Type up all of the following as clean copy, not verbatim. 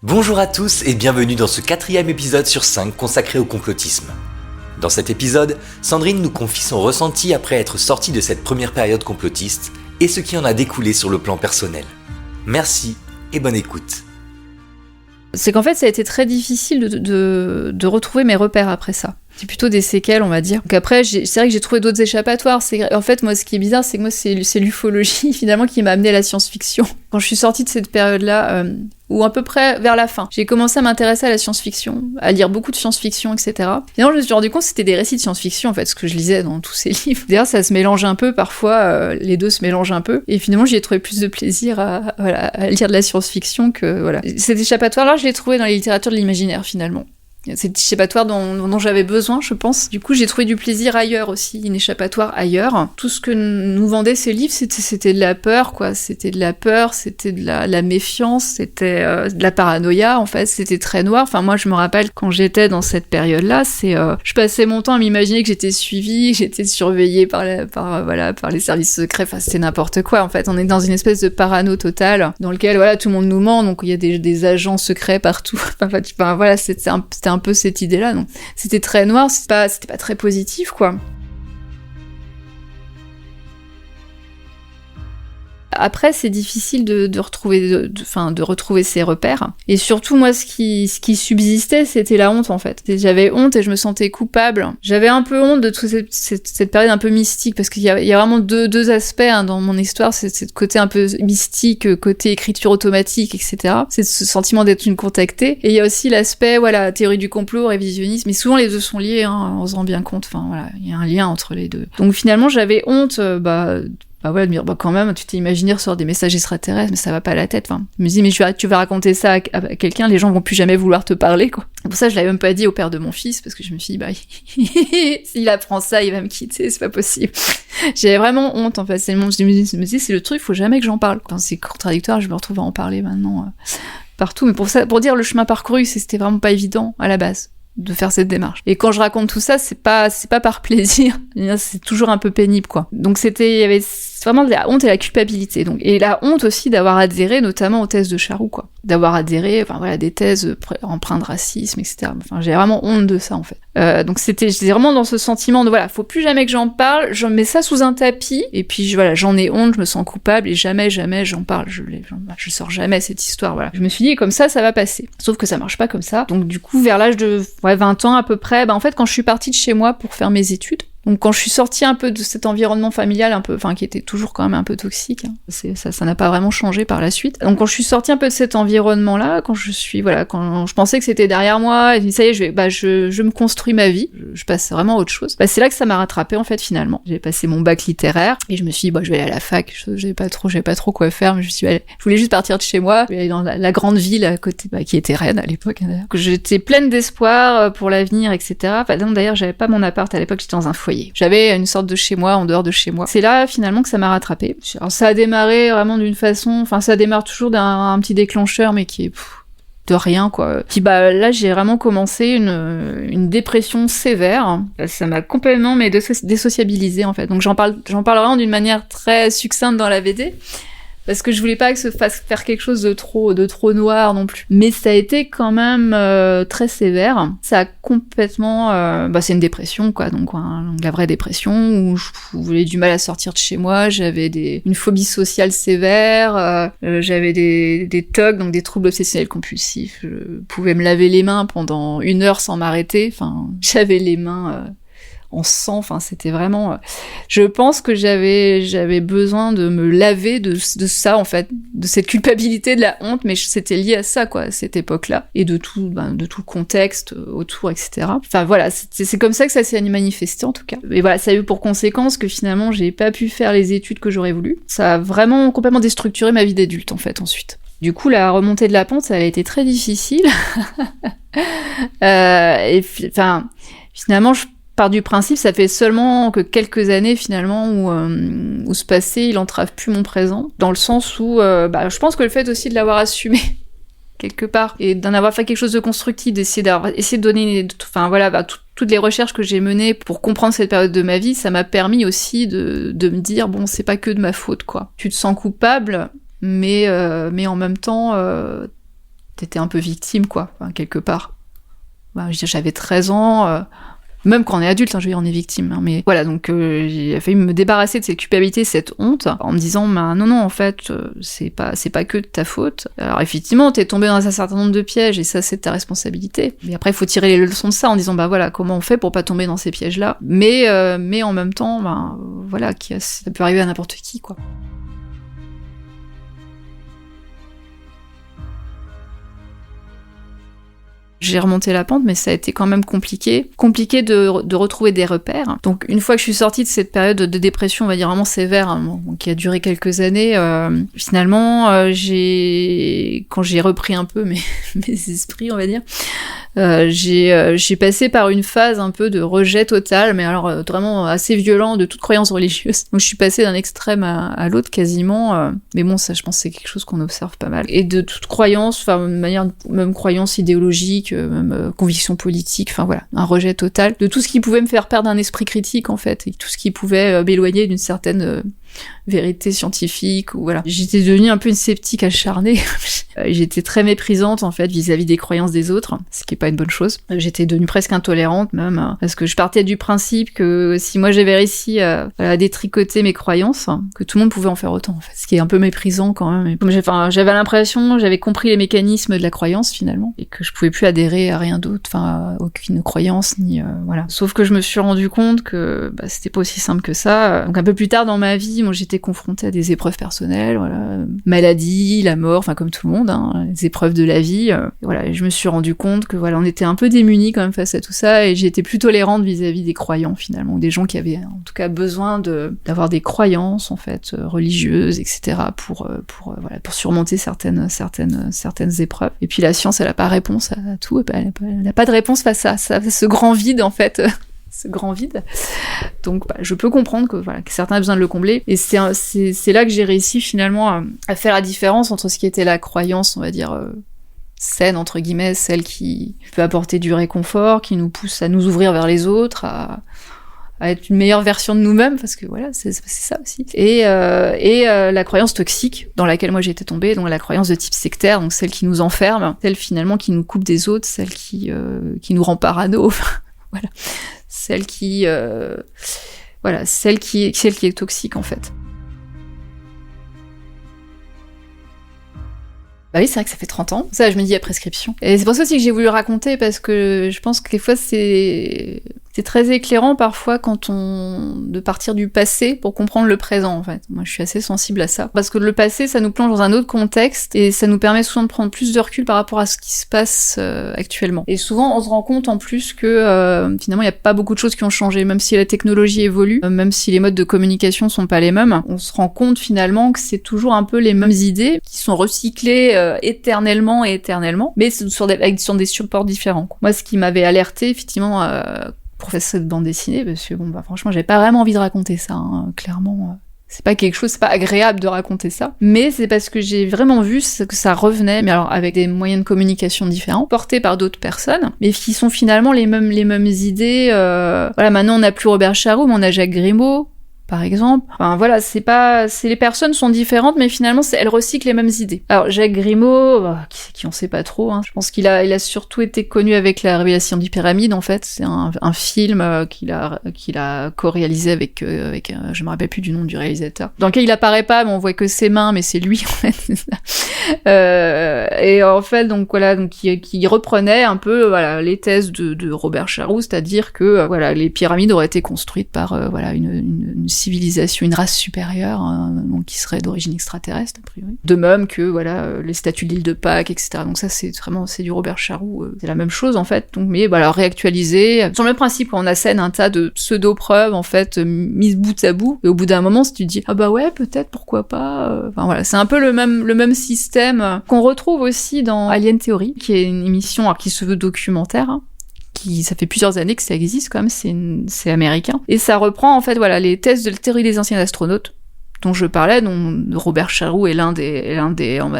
Bonjour à tous et bienvenue dans ce 4e épisode sur 5 consacré au complotisme. Dans cet épisode, Sandrine nous confie son ressenti après être sortie de cette première période complotiste et ce qui en a découlé sur le plan personnel. Merci et bonne écoute. C'est qu'en fait, ça a été très difficile de retrouver mes repères après ça. C'est plutôt des séquelles, on va dire. Donc après, c'est vrai que j'ai trouvé d'autres échappatoires. En fait, moi, ce qui est bizarre, c'est que moi, c'est l'ufologie, finalement, qui m'a amené à la science-fiction. Quand je suis sortie de cette période-là, ou à peu près vers la fin, j'ai commencé à m'intéresser à la science-fiction, à lire beaucoup de science-fiction, etc. Finalement, je me suis rendu compte que c'était des récits de science-fiction, en fait, ce que je lisais dans tous ces livres. D'ailleurs, ça se mélange un peu, parfois, les deux se mélangent un peu. Et finalement, j'y ai trouvé plus de plaisir à lire de la science-fiction que, voilà. Cet échappatoire-là, je l'ai trouvé dans les littératures de l'imaginaire, finalement. C'est échappatoire dont j'avais besoin, je pense. Du coup, j'ai trouvé du plaisir ailleurs aussi, une échappatoire ailleurs. Tout ce que nous vendaient ces livres, c'était de la peur, quoi. C'était de la peur, c'était de la méfiance, c'était de la paranoïa, en fait. C'était très noir. Enfin, moi, je me rappelle, quand j'étais dans cette période-là, je passais mon temps à m'imaginer que j'étais suivie, que j'étais surveillée par les services secrets. Enfin, c'était n'importe quoi, en fait. On est dans une espèce de parano totale, dans lequel, voilà, tout le monde nous ment, donc il y a des agents secrets partout. Enfin, voilà, c'était un peu cette idée-là, donc c'était très noir, c'était pas très positif, quoi. Après, c'est difficile de retrouver ses repères. Et surtout, moi, ce qui subsistait, c'était la honte, en fait. J'avais honte et je me sentais coupable. J'avais un peu honte de toute cette période un peu mystique, parce qu'il y a vraiment deux aspects dans mon histoire. C'est ce côté un peu mystique, côté écriture automatique, etc. C'est ce sentiment d'être une contactée. Et il y a aussi l'aspect, voilà, théorie du complot, révisionnisme. Mais souvent, les deux sont liés, en se rend bien compte. Enfin, voilà, il y a un lien entre les deux. Donc finalement, j'avais honte, de me dire, quand même, tu t'es imaginé recevoir des messages extraterrestres, mais ça va pas à la tête. Enfin, je me dis, mais tu vas raconter ça à quelqu'un, les gens vont plus jamais vouloir te parler, quoi. Pour ça, je l'avais même pas dit au père de mon fils, parce que je me suis dit, s'il apprend ça, il va me quitter, c'est pas possible. J'avais vraiment honte, en fait. Je me dis, c'est le truc, faut jamais que j'en parle. Quand c'est contradictoire, je me retrouve à en parler maintenant, partout. Mais pour dire le chemin parcouru, c'était vraiment pas évident, à la base, de faire cette démarche. Et quand je raconte tout ça, c'est pas par plaisir. C'est toujours un peu pénible, quoi. Donc il y avait vraiment de la honte et la culpabilité. Donc, et la honte aussi d'avoir adhéré notamment aux thèses de Charroux, quoi. D'avoir adhéré, des thèses empreintes de racisme, etc. Enfin, j'ai vraiment honte de ça, en fait. Donc j'étais vraiment dans ce sentiment de, voilà, faut plus jamais que j'en parle, je mets ça sous un tapis, et puis j'en ai honte, je me sens coupable, et jamais j'en parle, je sors jamais cette histoire, voilà. Je me suis dit, comme ça va passer. Sauf que ça marche pas comme ça. Donc du coup, vers l'âge de 20 ans à peu près, en fait, quand je suis partie de chez moi pour faire mes études, donc quand je suis sortie un peu de cet environnement familial qui était toujours quand même un peu toxique, ça n'a pas vraiment changé par la suite. Donc quand je suis sortie un peu de cet environnement-là, quand je pensais que c'était derrière moi, et ça y est, je me construis ma vie, je passe vraiment à autre chose. C'est là que ça m'a rattrapée, en fait, finalement. J'ai passé mon bac littéraire et je me suis dit, je vais aller à la fac. J'avais pas trop quoi faire, mais je voulais juste partir de chez moi, je vais aller dans la grande ville à côté, qui était Rennes à l'époque, d'ailleurs. J'étais pleine d'espoir pour l'avenir, etc. D'ailleurs, j'avais pas mon appart à l'époque, j'étais dans un foyer. J'avais une sorte de chez moi en dehors de chez moi. C'est là finalement que ça m'a rattrapée. Alors ça a démarré vraiment d'une façon, ça démarre toujours d'un petit déclencheur, mais qui est de rien, quoi. Puis là j'ai vraiment commencé une dépression sévère. Ça m'a complètement désociabilisée, en fait. Donc j'en parle vraiment d'une manière très succincte dans la BD. Parce que je voulais pas que se fasse faire quelque chose de trop noir non plus. Mais ça a été quand même très sévère. Ça a complètement... c'est une dépression, quoi. Donc la vraie dépression, où j'avais du mal à sortir de chez moi, j'avais une phobie sociale sévère, j'avais des TOC, donc des troubles obsessionnels compulsifs. Je pouvais me laver les mains pendant 1 heure sans m'arrêter. J'avais les mains... en sang, c'était vraiment... Je pense que j'avais besoin de me laver de ça, en fait, de cette culpabilité, de la honte, mais c'était lié à ça, quoi, à cette époque-là, et de tout le contexte autour, etc. C'est comme ça que ça s'est manifesté, en tout cas. Et voilà, ça a eu pour conséquence que finalement, j'ai pas pu faire les études que j'aurais voulu. Ça a vraiment complètement déstructuré ma vie d'adulte, en fait, ensuite. Du coup, la remontée de la pente, ça a été très difficile. Finalement, je pars du principe, ça fait seulement que quelques années finalement où ce passé il entrave plus mon présent, dans le sens où je pense que le fait aussi de l'avoir assumé quelque part et d'en avoir fait quelque chose de constructif, d'essayer de donner toutes les recherches que j'ai menées pour comprendre cette période de ma vie, ça m'a permis aussi de me dire c'est pas que de ma faute, quoi. Tu te sens coupable, mais en même temps t'étais un peu victime, quoi, enfin, quelque part. Bah, j'avais 13 ans, même quand on est adulte, hein, je veux dire, on est victime. Hein, mais voilà, donc j'ai failli me débarrasser de cette culpabilité, cette honte, en me disant, bah, non, en fait, c'est pas que de ta faute. Alors effectivement, t'es tombé dans un certain nombre de pièges, et ça, c'est ta responsabilité. Mais après, il faut tirer les leçons de ça, en disant, bah voilà, comment on fait pour pas tomber dans ces pièges-là. Mais en même temps, bah, voilà, ça peut arriver à n'importe qui, quoi. J'ai remonté la pente, mais ça a été quand même compliqué. Compliqué de retrouver des repères. Donc, une fois que je suis sortie de cette période de dépression, on va dire vraiment sévère, hein, qui a duré quelques années, finalement, quand j'ai repris un peu mes esprits, on va dire, j'ai passé par une phase un peu de rejet total, mais alors vraiment assez violent de toute croyance religieuse. Donc, je suis passée d'un extrême à l'autre quasiment. Mais bon, ça, je pense que c'est quelque chose qu'on observe pas mal. Et de toute croyance, enfin, de manière, même croyance idéologique, même conviction politique, enfin voilà, un rejet total de tout ce qui pouvait me faire perdre un esprit critique en fait, et tout ce qui pouvait m'éloigner d'une certaine vérité scientifique, ou voilà. J'étais devenue un peu une sceptique acharnée. J'étais très méprisante en fait vis-à-vis des croyances des autres, ce qui est pas une bonne chose. J'étais devenue presque intolérante même, parce que je partais du principe que si moi j'avais réussi à détricoter mes croyances, que tout le monde pouvait en faire autant en fait, ce qui est un peu méprisant quand même. J'avais l'impression, j'avais compris les mécanismes de la croyance finalement, et que je pouvais plus adhérer à rien d'autre, enfin à aucune croyance ni voilà. Sauf que je me suis rendu compte que c'était pas aussi simple que ça. Donc un peu plus tard dans ma vie, moi j'étais confrontée à des épreuves personnelles, voilà, maladie, la mort, enfin comme tout le monde, hein, les épreuves de la vie. Voilà, et je me suis rendu compte que voilà, on était un peu démunis quand même face à tout ça, et j'ai été plus tolérante vis-à-vis des croyants finalement, des gens qui avaient en tout cas besoin d'avoir des croyances en fait religieuses, etc. pour surmonter certaines épreuves. Et puis la science, elle a pas réponse à tout, elle a pas de réponse face à ce grand vide en fait. Ce grand vide. Donc je peux comprendre que certains ont besoin de le combler, et c'est là que j'ai réussi finalement à faire la différence entre ce qui était la croyance, on va dire saine entre guillemets, celle qui peut apporter du réconfort, qui nous pousse à nous ouvrir vers les autres, à être une meilleure version de nous-mêmes, parce que voilà, c'est ça aussi. Et la croyance toxique dans laquelle moi j'étais tombée, donc la croyance de type sectaire, donc celle qui nous enferme, celle finalement qui nous coupe des autres, celle qui nous rend parano, voilà. Celle qui est toxique en fait. Bah oui, c'est vrai que ça fait 30 ans. Ça, je me dis à prescription. Et c'est pour ça aussi que j'ai voulu raconter, parce que je pense que des fois c'est très éclairant parfois de partir du passé pour comprendre le présent en fait. Moi je suis assez sensible à ça. Parce que le passé, ça nous plonge dans un autre contexte, et ça nous permet souvent de prendre plus de recul par rapport à ce qui se passe actuellement. Et souvent on se rend compte en plus que finalement il n'y a pas beaucoup de choses qui ont changé, même si la technologie évolue, même si les modes de communication sont pas les mêmes, on se rend compte finalement que c'est toujours un peu les mêmes idées qui sont recyclées éternellement, mais sur des supports différents. Moi ce qui m'avait alerté effectivement pour faire cette bande dessinée, parce que franchement j'avais pas vraiment envie de raconter ça, hein, clairement c'est pas agréable de raconter ça, mais c'est parce que j'ai vraiment vu que ça revenait, mais alors avec des moyens de communication différents, portés par d'autres personnes, mais qui sont finalement les mêmes idées. Voilà, maintenant on n'a plus Robert Charroux, mais on a Jacques Grimaud, par exemple. Enfin voilà, les personnes sont différentes, mais finalement elles recyclent les mêmes idées. Alors Jacques Grimaud, qui on sait pas trop, hein. Je pense qu'il a surtout été connu avec La Révélation des Pyramides en fait. C'est un film qu'il a co-réalisé avec je me rappelle plus du nom du réalisateur, dans lequel il apparaît pas, mais on voit que ses mains, mais c'est lui en fait. Et en fait donc voilà, donc qui reprenait un peu les thèses de Robert Charroux, c'est-à-dire que les pyramides auraient été construites par une civilisation, une race supérieure, donc qui serait d'origine extraterrestre a priori. De même que les statues de l'île de Pâques, etc. Donc ça c'est du Robert Charroux, c'est la même chose en fait. Donc mais réactualisé sur le même principe, on assène un tas de pseudo-preuves en fait mises bout à bout, et au bout d'un moment si tu te dis ah bah ouais peut-être pourquoi pas. Enfin voilà, c'est un peu le même système qu'on retrouve aussi dans Alien Theory, qui est une émission qui se veut documentaire. Ça fait plusieurs années que ça existe quand même, c'est américain. Et ça reprend en fait les thèses de la théorie des anciens astronautes, dont je parlais, dont Robert Charroux est l'un des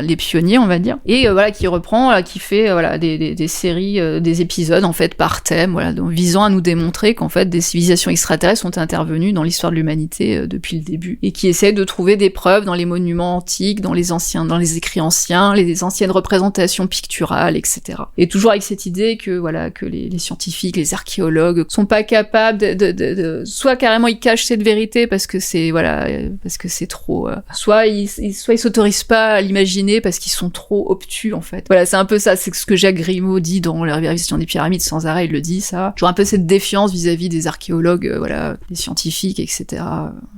les pionniers, on va dire, et qui reprend, qui fait des séries, des épisodes en fait par thème, donc, visant à nous démontrer qu'en fait des civilisations extraterrestres sont intervenues dans l'histoire de l'humanité depuis le début, et qui essaie de trouver des preuves dans les monuments antiques, dans les écrits anciens, les anciennes représentations picturales, etc. Et toujours avec cette idée que les scientifiques, les archéologues sont pas capables de soit carrément ils cachent cette vérité parce que c'est trop, soit ils s'autorisent pas à l'imaginer parce qu'ils sont trop obtus en fait. Voilà, c'est un peu ça, c'est ce que Jacques Grimaud dit dans La révélation des pyramides, sans arrêt il le dit ça. Toujours un peu cette défiance vis-à-vis des archéologues, des scientifiques, etc.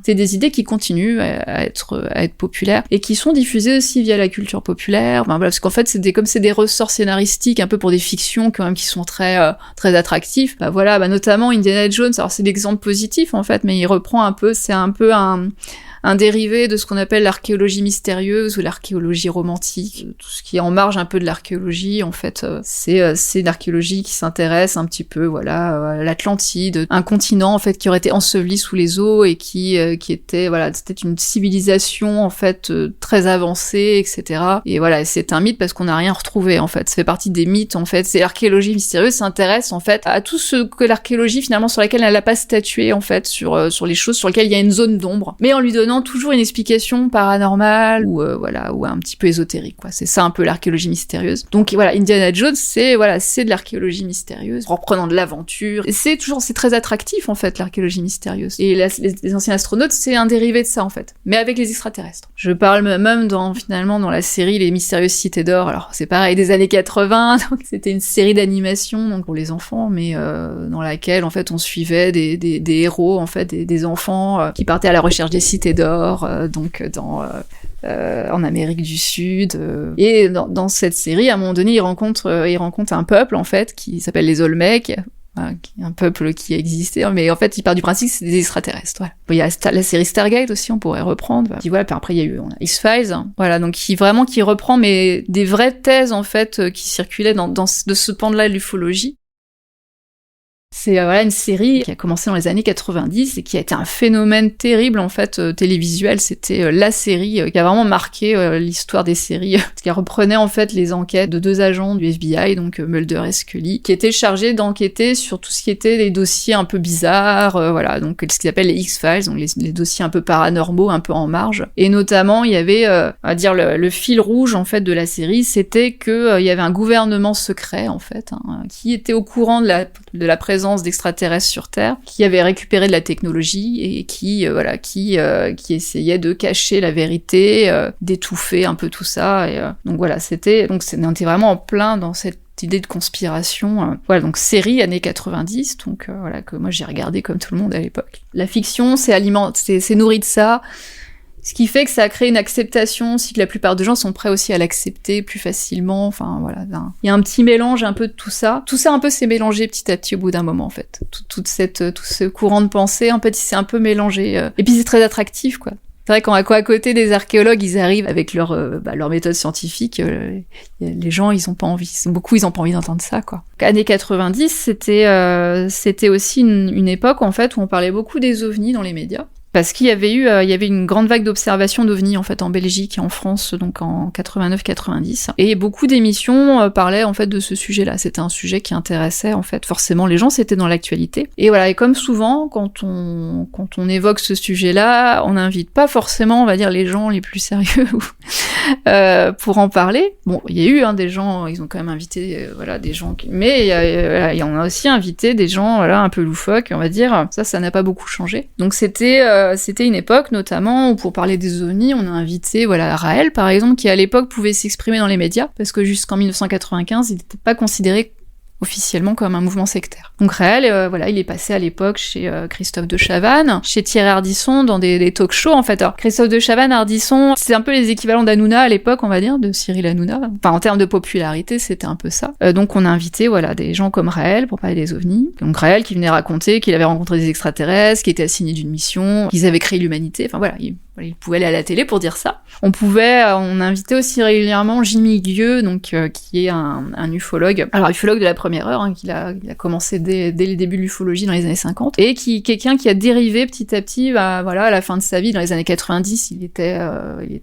C'est des idées qui continuent à être populaires et qui sont diffusées aussi via la culture populaire. Parce qu'en fait c'est des ressorts scénaristiques un peu pour des fictions quand même qui sont très attractifs. Notamment Indiana Jones. Alors c'est l'exemple positif en fait, mais il reprend un peu, c'est un peu un dérivé de ce qu'on appelle l'archéologie mystérieuse ou l'archéologie romantique. Tout ce qui est en marge un peu de l'archéologie, en fait, c'est une archéologie qui s'intéresse un petit peu, à l'Atlantide, un continent, en fait, qui aurait été enseveli sous les eaux et qui était, c'était une civilisation, en fait, très avancée, etc. Et c'est un mythe parce qu'on n'a rien retrouvé, en fait. Ça fait partie des mythes, en fait. C'est l'archéologie mystérieuse s'intéresse, en fait, à tout ce que l'archéologie, finalement, sur laquelle elle n'a pas statué, en fait, sur les choses sur lesquelles il y a une zone d'ombre. Mais en lui donnant toujours une explication paranormale ou un petit peu ésotérique, quoi. C'est ça un peu l'archéologie mystérieuse. Donc Indiana Jones, c'est de l'archéologie mystérieuse, reprenant de l'aventure. Et c'est très attractif en fait l'archéologie mystérieuse. Et les anciens astronautes, c'est un dérivé de ça en fait, mais avec les extraterrestres. Je parle même dans la série Les Mystérieuses Cités d'Or. Alors c'est pareil, des années 80, donc c'était une série d'animation donc pour les enfants, mais dans laquelle en fait on suivait des héros en fait, des enfants qui partaient à la recherche des cités d'or. En Amérique du Sud. Et dans cette série, à un moment donné, il rencontre un peuple, en fait, qui s'appelle les Olmecs, qui est un peuple qui a existé, mais en fait, il part du principe que c'est des extraterrestres. Voilà. Il y a la série Stargate aussi, on pourrait reprendre. Puis puis après, il y a on a X-Files. Donc qui reprend, mais des vraies thèses, en fait, qui circulaient de ce pan-là de l'ufologie. C'est une série qui a commencé dans les années 90 et qui a été un phénomène terrible en fait télévisuel. C'était la série qui a vraiment marqué l'histoire des séries, qui reprenait en fait les enquêtes de 2 agents du FBI, donc Mulder et Scully, qui étaient chargés d'enquêter sur tout ce qui était les dossiers un peu bizarres, donc ce qu'ils appellent les X-Files, donc les dossiers un peu paranormaux, un peu en marge. Et notamment, il y avait, on va dire le fil rouge en fait de la série, c'était que il y avait un gouvernement secret en fait, qui était au courant de la présence d'extraterrestres sur Terre, qui avait récupéré de la technologie et qui essayait de cacher la vérité, d'étouffer un peu tout ça. Et on était vraiment en plein dans cette idée de conspiration. Donc série années 90, que moi j'ai regardé comme tout le monde à l'époque. La fiction, c'est nourri de ça. Ce qui fait que ça a créé une acceptation aussi, que la plupart des gens sont prêts aussi à l'accepter plus facilement. Il y a un petit mélange un peu de tout ça. Tout ça un peu s'est mélangé petit à petit au bout d'un moment en fait. Tout ce courant de pensée, en fait, il s'est un peu mélangé. Et puis c'est très attractif, quoi. C'est vrai qu'à côté des archéologues, ils arrivent avec leur méthode scientifique. Les gens, ils ont pas envie. Beaucoup, ils ont pas envie d'entendre ça, quoi. Années 90, c'était aussi une époque en fait où on parlait beaucoup des ovnis dans les médias. Parce qu'il y avait une grande vague d'observations d'ovnis en fait en Belgique et en France, donc en 89-90, et beaucoup d'émissions parlaient en fait de ce sujet-là. C'était un sujet qui intéressait en fait forcément les gens, c'était dans l'actualité. Et et comme souvent quand on évoque ce sujet-là, on n'invite pas forcément, on va dire, les gens les plus sérieux pour en parler. Bon, il y a eu des gens, ils ont quand même invité des gens, mais il y en a aussi invité des gens un peu loufoques, on va dire. Ça n'a pas beaucoup changé. Donc c'était une époque notamment où pour parler des ovnis, on a invité Raël par exemple, qui à l'époque pouvait s'exprimer dans les médias parce que jusqu'en 1995, il n'était pas considéré officiellement comme un mouvement sectaire. Donc Raël, il est passé à l'époque chez Christophe de Chavannes, chez Thierry Ardisson dans des talk-shows en fait. Alors Christophe de Chavannes, Ardisson, c'est un peu les équivalents d'Hanouna à l'époque, on va dire, de Cyril Hanouna. Enfin en termes de popularité, c'était un peu ça. Donc on a invité des gens comme Raël pour parler des ovnis. Donc Raël qui venait raconter qu'il avait rencontré des extraterrestres, qui était assigné d'une mission, qu'ils avaient créé l'humanité. Enfin Il pouvait aller à la télé pour dire ça. On invitait aussi régulièrement Jimmy Guieux, donc qui est un ufologue. Alors ufologue de la première heure, il a commencé dès les débuts de l'ufologie dans les années 50, et quelqu'un qui a dérivé petit à petit, à la fin de sa vie, dans les années 90, il était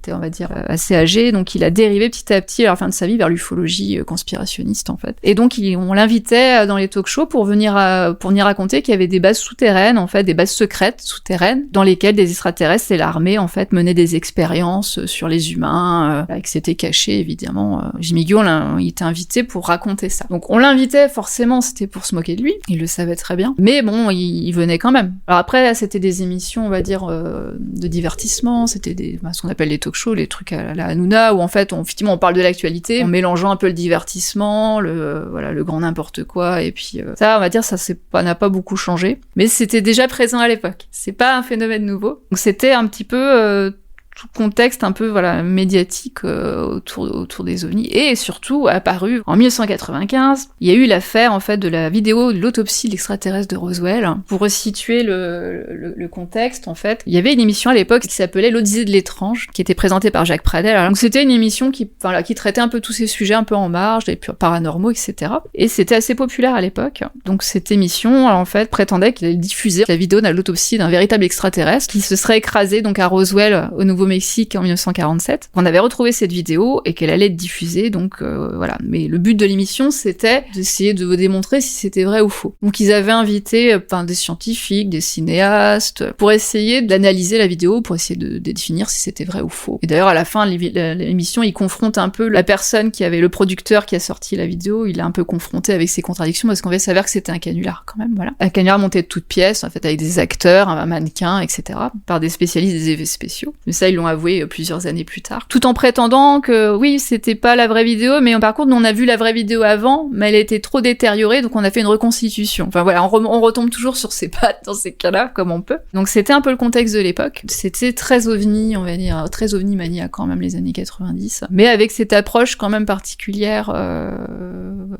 on va dire assez âgé, donc il a dérivé petit à petit à la fin de sa vie vers l'ufologie conspirationniste en fait. Et donc on l'invitait dans les talk-shows pour venir raconter qu'il y avait des bases souterraines, en fait, des bases secrètes souterraines, dans lesquelles des extraterrestres et l'armée en fait menaient des expériences sur les humains, et que c'était caché évidemment. Jimmy Guieux, il était invité pour raconter ça. Donc on l'invitait, forcément c'était pour se moquer de lui, il le savait très bien, mais bon, il venait quand même. Alors après, c'était des émissions, on va dire, de divertissement, c'était ce qu'on appelle les talk-shows, les trucs à la Hanouna, où en fait effectivement on parle de l'actualité en mélangeant un peu le divertissement, le grand n'importe quoi, et puis ça, on va dire, ça n'a pas beaucoup changé, mais c'était déjà présent à l'époque. C'est pas un phénomène nouveau. Donc c'était un petit peu tout contexte un peu médiatique autour des ovnis, et surtout apparu en 1995. Il y a eu l'affaire en fait de la vidéo de l'autopsie de l'extraterrestre de Roswell. Pour resituer le contexte, en fait, il y avait une émission à l'époque qui s'appelait l'Odyssée de l'étrange, qui était présentée par Jacques Pradel. Alors, donc c'était une émission qui traitait un peu tous ces sujets un peu en marge, des paranormaux, etc. Et c'était assez populaire à l'époque. Donc cette émission, en fait, prétendait qu'elle allait diffuser la vidéo de l'autopsie d'un véritable extraterrestre qui se serait écrasé donc à Roswell, au Nouveau-Mexique, en 1947. On avait retrouvé cette vidéo et qu'elle allait être diffusée, donc voilà. Mais le but de l'émission, c'était d'essayer de démontrer si c'était vrai ou faux. Donc ils avaient invité des scientifiques, des cinéastes, pour essayer d'analyser la vidéo, pour essayer de définir si c'était vrai ou faux. Et d'ailleurs, à la fin de l'émission, ils confrontent un peu la personne le producteur qui a sorti la vidéo, il l'a un peu confronté avec ses contradictions, parce qu'on va s'avérer que c'était un canular quand même, voilà. Un canular monté de toutes pièces, en fait, avec des acteurs, un mannequin, etc., par des spécialistes des effets spéciaux. Mais ça, ils l'ont avoué plusieurs années plus tard. Tout en prétendant que, oui, c'était pas la vraie vidéo, mais par contre, on a vu la vraie vidéo avant, mais elle était trop détériorée, donc on a fait une reconstitution. Enfin voilà, on retombe toujours sur ses pattes dans ces cas-là, comme on peut. Donc c'était un peu le contexte de l'époque. C'était très ovni, on va dire, très ovni-mania quand même, les années 90. Mais avec cette approche quand même particulière,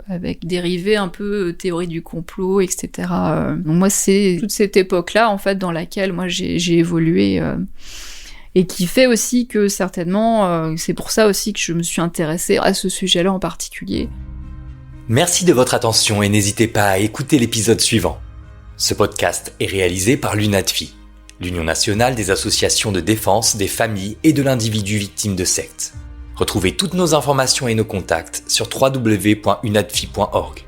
avec dérivés un peu théorie du complot, etc. Donc moi, c'est toute cette époque-là, en fait, dans laquelle moi j'ai évolué, et qui fait aussi que certainement, c'est pour ça aussi que je me suis intéressée à ce sujet-là en particulier. Merci de votre attention et n'hésitez pas à écouter l'épisode suivant. Ce podcast est réalisé par l'UNADFI, l'Union nationale des associations de défense des familles et de l'individu victime de sectes. Retrouvez toutes nos informations et nos contacts sur www.unadfi.org.